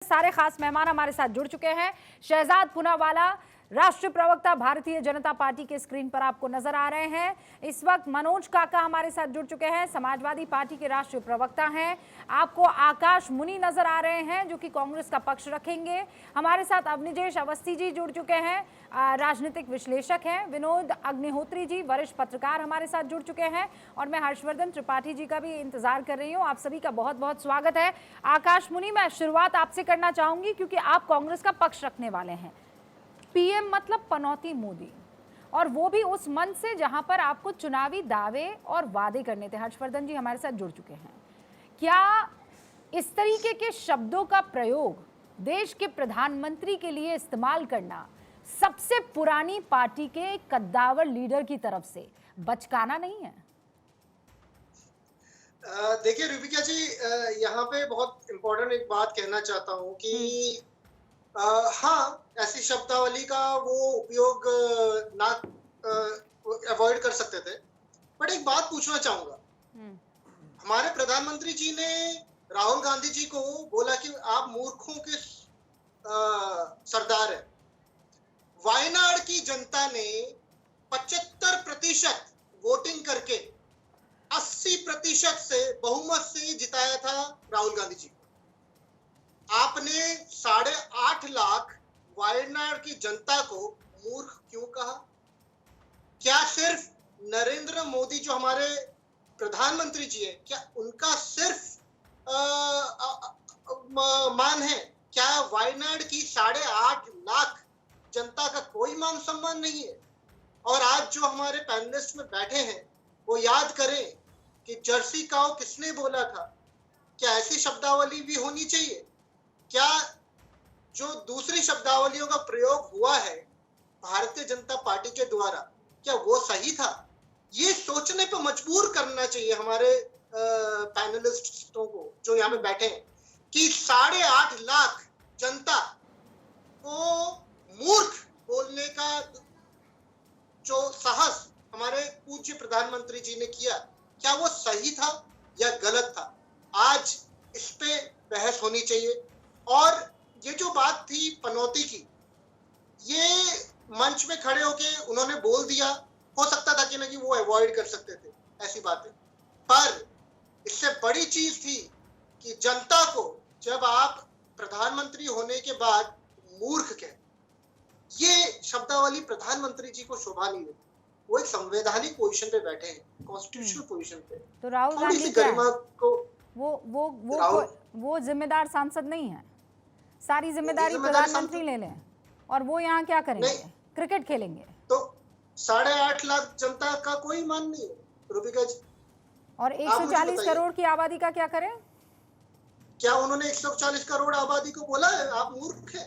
सारे खास मेहमान हमारे साथ जुड़ चुके हैं। शहजाद पूनावाला राष्ट्रीय प्रवक्ता भारतीय जनता पार्टी के स्क्रीन पर आपको नजर आ रहे हैं। इस वक्त मनोज काका हमारे साथ जुड़ चुके हैं, समाजवादी पार्टी के राष्ट्रीय प्रवक्ता हैं। आपको आकाश मुनि नजर आ रहे हैं जो कि कांग्रेस का पक्ष रखेंगे। हमारे साथ अवनिजेश अवस्थी जी जुड़ चुके हैं, राजनीतिक विश्लेषक हैं। विनोद अग्निहोत्री जी वरिष्ठ पत्रकार हमारे साथ जुड़ चुके हैं और मैं हर्षवर्धन त्रिपाठी जी का भी इंतजार कर रही हूँ। आप सभी का बहुत बहुत स्वागत है। आकाश मुनि, मैं शुरुआत आपसे करना चाहूंगी क्योंकि आप कांग्रेस का पक्ष रखने वाले हैं। पीएम मतलब पनौती मोदी, और वो भी उस मन से जहां पर आपको चुनावी दावे और वादे करने थे। हर्षवर्धन जी हमारे साथ जुड़ चुके हैं। क्या इस तरीके के शब्दों का प्रयोग देश के प्रधानमंत्री के लिए इस्तेमाल करना सबसे पुरानी पार्टी के कद्दावर लीडर की तरफ से बचकाना नहीं है? देखिए रूबिका जी, यहाँ पे बहुत इम्पोर्टेंट एक बात कहना चाहता हूँ कि हाँ, ऐसी शब्दावली का वो उपयोग ना अवॉइड कर सकते थे, बट एक बात पूछना चाहूंगा। हमारे प्रधानमंत्री जी ने राहुल गांधी जी को बोला कि आप मूर्खों के सरदार हैं। वायनाड की जनता ने 75% वोटिंग करके 80% से बहुमत से जिताया था राहुल गांधी जी को। आपने 8.5 लाख वायनाड की जनता को मूर्ख क्यों कहा? क्या सिर्फ नरेंद्र मोदी जो हमारे प्रधानमंत्री जी हैं, क्या उनका सिर्फ मान है? क्या वायनाड की 8.5 लाख जनता का कोई मान सम्मान नहीं है? और आज जो हमारे पैनलिस्ट में बैठे हैं वो याद करें कि जर्सी काऊ किसने बोला था? क्या ऐसी शब्दावली भी होनी चाहिए? क्या जो दूसरी शब्दावलियों का प्रयोग हुआ है भारतीय जनता पार्टी के द्वारा, क्या वो सही था? ये सोचने पर मजबूर करना चाहिए हमारे पैनलिस्टों को जो यहाँ पे बैठे हैं कि 8.5 लाख जनता को मूर्ख बोलने का जो साहस हमारे पूज्य प्रधानमंत्री जी ने किया, क्या वो सही था या गलत था? आज इस पे बहस होनी चाहिए। और ये जो बात थी पनौती की, ये मंच में खड़े होके उन्होंने बोल दिया, हो सकता था कि ना कि वो अवॉइड कर सकते थे ऐसी बातें, पर इससे बड़ी चीज थी कि जनता को जब आप प्रधानमंत्री होने के बाद मूर्ख कहें, ये शब्दावली प्रधानमंत्री जी को शोभा नहीं देती। वो एक संवैधानिक पोजीशन पे बैठे हैं, कॉन्स्टिट्यूशनल पोजीशन पे, तो राहुल गांधी गरिमा को वो जिम्मेदार सांसद नहीं है। सारी जिम्मेदारी प्रधानमंत्री ले लें और वो यहाँ क्या करेंगे? क्रिकेट खेलेंगे। तो 8.5 लाख जनता का कोई मान नहीं है रूबिका जी। और 140 करोड़ की आबादी का क्या करें? क्या उन्होंने 140 करोड़ आबादी को बोला है आप मूर्ख है?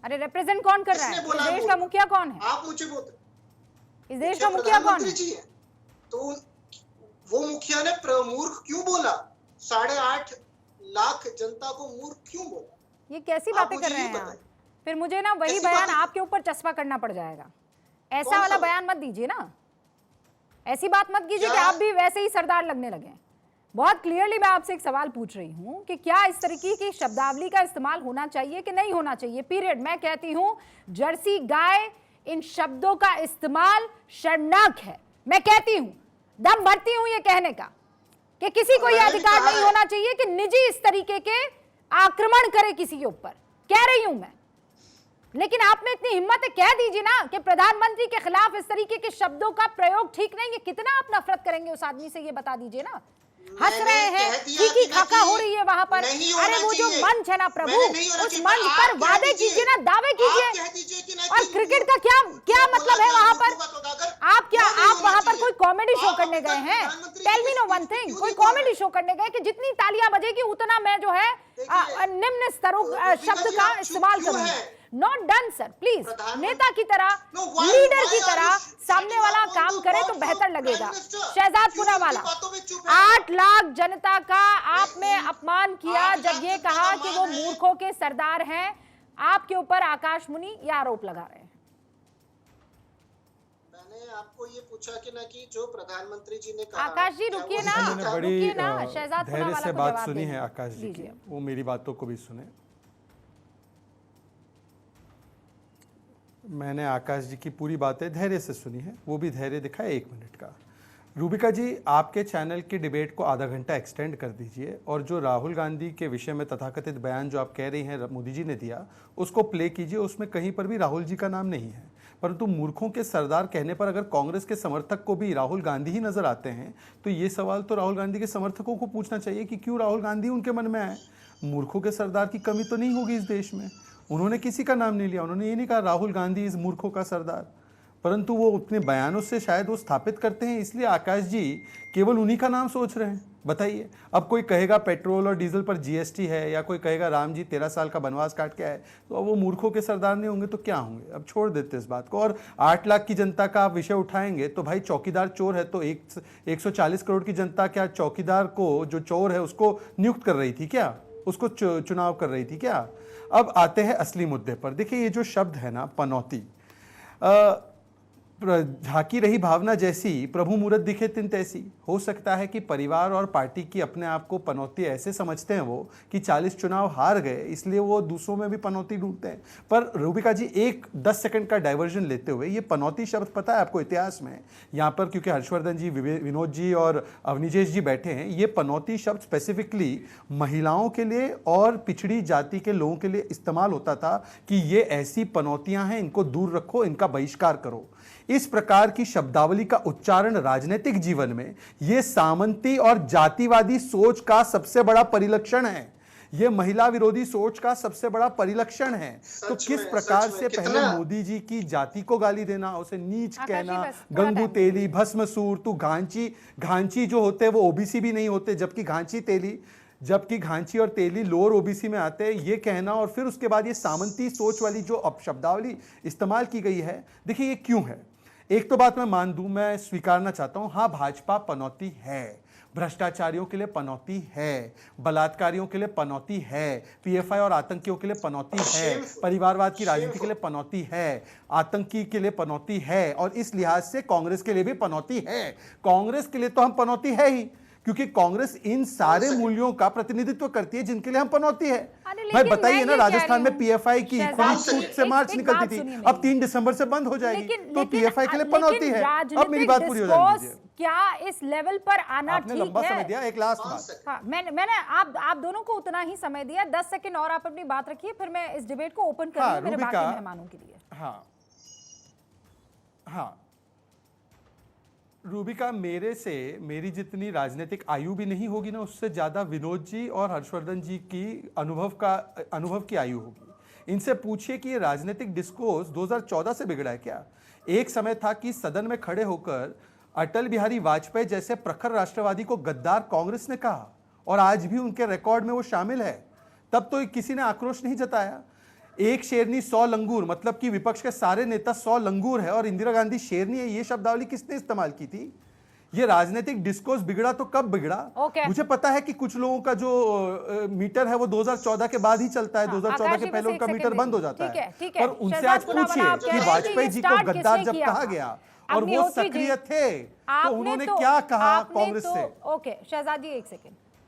अरे रिप्रेजेंट कौन कर रहा है? इस देश का मुखिया कौन है? आप मुझे बोलते, इस देश का मुखिया कौन है? तो वो मुखिया ने मूर्ख क्यों बोला? 8.5 लाख जनता को मूर्ख क्यों बोला? ये कैसी बातें कर रहे हैं आप? फिर मुझे ना वही बयान आपके ऊपर चस्पा करना पड़ जाएगा। ऐसा वाला बयान मत दीजिए ना, ऐसी बात मत कीजिए कि आप भी वैसे ही सरदार लगने लगे। बहुत क्लियरली मैं आपसे एक सवाल पूछ रही हूँ कि क्या इस तरीके की शब्दावली का इस्तेमाल होना चाहिए कि नहीं होना चाहिए? पीरियड। मैं कहती हूँ जर्सी गाय, इन शब्दों का इस्तेमाल शर्मनाक है। मैं कहती हूँ, दम भरती हूँ ये कहने का कि किसी को यह अधिकार नहीं होना चाहिए कि निजी इस तरीके के आक्रमण करे किसी के ऊपर। कह रही हूं मैं, लेकिन आप में इतनी हिम्मत है, कह दीजिए ना कि प्रधानमंत्री के खिलाफ इस तरीके के शब्दों का प्रयोग ठीक नहीं है। कितना आप नफरत करेंगे उस आदमी से, ये बता दीजिए ना। हंस रहे हैं, की खाका हो रही है वहां पर। अरे वो जो मंच है ना प्रभु, उस मंच पर वादे कीजिए ना, दावे कीजिए। और क्रिकेट का क्या क्या मतलब है वहां पर? आप वहां पर कोई कॉमेडी शो करने गए हैं? Tell me no one thing, कोई कॉमेडी शो करने गए कि जितनी तालियां बजेगी उतना मैं जो है निम्न स्तरों शब्द का इस्तेमाल करूंगा? Not done sir, please. नेता की तरह, लीडर की तरह सामने वाला काम करे तो बेहतर लगेगा। शहजाद पूनावाला, 8 लाख जनता का आप में अपमान किया जब ये कहा कि वो मूर्खों के सरदार हैं। आपके ऊपर आकाश मुनि ये आरोप लगा रहे हैं। मैंने आपको ये पूछा कि ना कि जो प्रधानमंत्री जी ने कहा, आकाश जी क्या वो रुकिए ना, सही मैंने था? बड़ी रुकिए ना, शहजाद धैर्य पूनावाला से को बात जवाब सुनी देने है आकाश जी की, दीजिए। वो मेरी बातों को भी सुने। मैंने आकाश जी की पूरी बातें धैर्य से सुनी है, वो भी धैर्य दिखाए 1 मिनट का। रूबिका जी, आपके चैनल की डिबेट को आधा घंटा एक्सटेंड कर दीजिए, और जो राहुल गांधी के विषय में तथाकथित बयान जो आप कह रही हैं मोदी जी ने दिया, उसको प्ले कीजिए। उसमें कहीं पर भी राहुल जी का नाम नहीं है, परंतु मूर्खों के सरदार कहने पर अगर कांग्रेस के समर्थक को भी राहुल गांधी ही नजर आते हैं, तो ये सवाल तो राहुल गांधी के समर्थकों को पूछना चाहिए कि क्यों राहुल गांधी उनके मन में आए। मूर्खों के सरदार की कमी तो नहीं होगी इस देश में। उन्होंने किसी का नाम नहीं लिया, उन्होंने ये नहीं कहा राहुल गांधी इस मूर्खों का सरदार, परंतु वो अपने बयानों से शायद वो स्थापित करते हैं, इसलिए आकाश जी केवल उन्हीं का नाम सोच रहे हैं। बताइए, अब कोई कहेगा पेट्रोल और डीजल पर जीएसटी है, या कोई कहेगा राम जी 13 साल का बनवास काट के आए, तो अब वो मूर्खों के सरदार नहीं होंगे तो क्या होंगे। अब छोड़ देते इस बात को। और 8 लाख की जनता का आप विषय उठाएंगे तो भाई चौकीदार चोर है, तो 140 करोड़ की जनता क्या चौकीदार को, जो चोर है उसको नियुक्त कर रही थी क्या, उसको चुनाव कर रही थी क्या। अब आते हैं असली मुद्दे पर। देखिए, ये जो शब्द है ना पनौती, झांकी रही भावना जैसी प्रभु मूरत दिखे तिन तैसी। हो सकता है कि परिवार और पार्टी की अपने आप को पनौती ऐसे समझते हैं वो कि 40 चुनाव हार गए, इसलिए वो दूसरों में भी पनौती ढूंढते हैं। पर रूबिका जी, एक 10 सेकंड का डाइवर्जन लेते हुए, ये पनौती शब्द पता है आपको इतिहास में, यहाँ पर क्योंकि हर्षवर्धन जी, विनोद जी और अवनिजेश जी बैठे हैं, ये पनौती शब्द स्पेसिफिकली महिलाओं के लिए और पिछड़ी जाति के लोगों के लिए इस्तेमाल होता था कि ये ऐसी पनौतियां हैं, इनको दूर रखो, इनका बहिष्कार करो। इस प्रकार की शब्दावली का उच्चारण राजनीतिक जीवन में यह सामंती और जातिवादी सोच का सबसे बड़ा परिलक्षण है। यह महिला विरोधी सोच का सबसे बड़ा परिलक्षण है। तो किस प्रकार से पहले मोदी जी की जाति को गाली देना, उसे नीच कहना, गंगू तेली, भस्मसूर, तू घांची, घांची जो होते हैं वो ओबीसी भी नहीं होते, जबकि घांची और तेली लोअर ओबीसी में आते हैं, ये कहना, और फिर उसके बाद ये सामंती सोच वाली जो शब्दावली इस्तेमाल की गई है। देखिए, ये क्यों है। एक तो बात मैं मान दूं, मैं स्वीकारना चाहता हूं, हाँ भाजपा पनौती है, भ्रष्टाचारियों के लिए पनौती है, बलात्कारियों के लिए पनौती है, पीएफआई और आतंकियों के लिए पनौती है, परिवारवाद की राजनीति के लिए पनौती है, आतंकी के लिए पनौती है, और इस लिहाज से कांग्रेस के लिए भी पनौती है। कांग्रेस के लिए तो हम पनौती है ही, क्योंकि कांग्रेस इन सारे मूल्यों का प्रतिनिधित्व करती है जिनके लिए हम पनौती है। भाई बताइए ना, राजस्थान में पीएफआई की छूट से मार्च निकलती थी, अब 3 दिसंबर से बंद हो जाएगी, तो पीएफआई के लिए पनौती है। अब मेरी बात पूरी हो जाने दीजिए। क्या इस लेवल पर आना ठीक है? आपने लंबा समय दिया। एक लास्ट बात, हाँ, मैंने आप दोनों को उतना ही समय दिया। 10 सेकंड और आप अपनी बात रखिए, फिर मैं इस डिबेट को ओपन करूंगी मेरे बाकी मेहमानों के लिए। हाँ रूबिका, मेरी जितनी राजनीतिक आयु भी नहीं होगी ना, उससे ज्यादा विनोद जी और हर्षवर्धन जी की अनुभव की आयु होगी। इनसे पूछिए कि ये राजनीतिक डिस्कोर्स 2014 से बिगड़ा है क्या। एक समय था कि सदन में खड़े होकर अटल बिहारी वाजपेयी जैसे प्रखर राष्ट्रवादी को गद्दार कांग्रेस ने कहा, और आज भी उनके रिकॉर्ड में वो शामिल है। तब तो किसी ने आक्रोश नहीं जताया। एक शेरनी 100 लंगूर, मतलब कि विपक्ष के सारे नेता 100 लंगूर है और इंदिरा गांधी शेरनी है, ये शब्दावली किसने इस्तेमाल की थी। ये राजनीतिक डिस्कोर्स बिगड़ा तो कब बिगड़ा? मुझे पता है कि कुछ लोगों का जो मीटर है वो 2014 के बाद ही चलता है। 2014 के पहले उनका मीटर बंद हो जाता है। पर उनसे आज पूछिए कि वाजपेयी जी को गद्दार जब कहा गया और वो सक्रिय थे, तो उन्होंने क्या कहा कांग्रेस से? ओके शहजाद जी, 1 सेकंड।